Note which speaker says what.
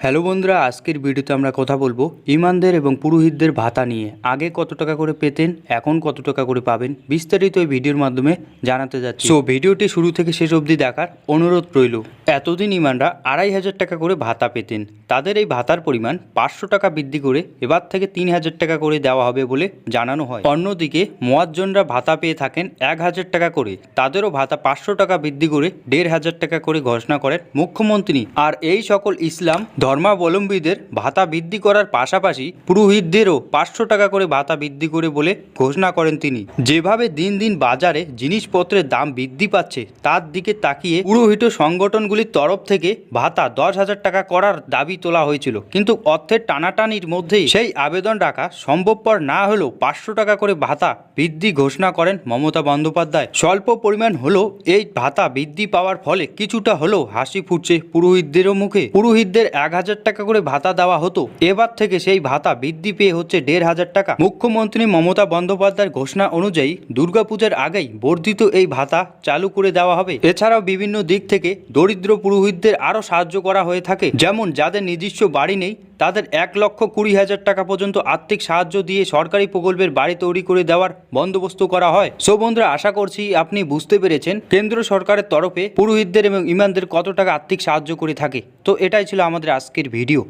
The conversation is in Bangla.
Speaker 1: হ্যালো বন্ধুরা, আজকের ভিডিওতে আমরা কথা বলবো ইমানদের এবং পুরোহিতদের ভাতা নিয়ে। আগে কত টাকা করে পেতেন, এখন কত টাকা করে পাবেন, বিস্তারিত এই ভিডিওর মাধ্যমে জানাতে যাচ্ছি। সো ভিডিওটি শুরু থেকে শেষ অবধি দেখার অনুরোধ রইল। এতদিন ইমানরা 2,500 টাকা করে ভাতা পেতেন। তাদের এই ভাতার পরিমাণ 500 টাকা বৃদ্ধি করে এবার থেকে 3,000 টাকা করে দেওয়া হবে বলে জানানো হয়। অন্যদিকে মুয়াজ্জিনরা ভাতা পেয়ে থাকেন 1,000 টাকা করে। তাদেরও ভাতা 500 টাকা বৃদ্ধি করে 1,500 টাকা করে ঘোষণা করেন মুখ্যমন্ত্রী। আর এই সকল ইসলাম ধর্মাবলম্বীদের ভাতা বৃদ্ধি করার পাশাপাশি পুরোহিতদেরও 500 টাকা করে ভাতা বৃদ্ধি করে বলে ঘোষণা করেন তিনি। যেভাবে দিন দিন বাজারে জিনিসপত্রের দাম বৃদ্ধি পাচ্ছে তার দিকে তাকিয়ে পুরোহিত সংগঠনগুলির তরফ থেকে ভাতা 10,000 টাকা করার দাবি তোলা হয়েছিল, কিন্তু অর্থের টানাটানির মধ্যেই সেই আবেদন রাখা সম্ভবপর না হলেও 500 টাকা করে ভাতা বৃদ্ধি ঘোষণা করেন মমতা বন্দ্যোপাধ্যায়। স্বল্প পরিমাণ হলেও এই ভাতা বৃদ্ধি পাওয়ার ফলে কিছুটা হলেও হাসি ফুটছে পুরোহিতদেরও মুখে। পুরোহিতদের 1,000 টাকা করে ভাতা দেওয়া হতো, এবার থেকে সেই ভাতা বৃদ্ধি পেয়ে হচ্ছে 1,500 টাকা। মুখ্যমন্ত্রী মমতা বন্দ্যোপাধ্যায়ের ঘোষণা অনুযায়ী দুর্গাপূজার আগেই বর্ধিত এই ভাতা চালু করে দেওয়া হবে। এছাড়াও বিভিন্ন দিক থেকে দরিদ্র পুরোহিতদের আরও সাহায্য করা হয়ে থাকে, যেমন যাদের নিজস্ব বাড়ি নেই তাদের 1,20,000 টাকা পর্যন্ত আর্থিক সাহায্য দিয়ে সরকারি প্রকল্পের বাড়ি তৈরি করে দেওয়ার বন্দোবস্ত করা হয়। সো বন্ধুরা, আশা করছি আপনি বুঝতে পেরেছেন কেন্দ্র সরকারের তরফে পুরোহিতদের এবং ইমানদের কত টাকা আর্থিক সাহায্য করে থাকে। তো এটাই ছিল আমাদের আজকের ভিডিও।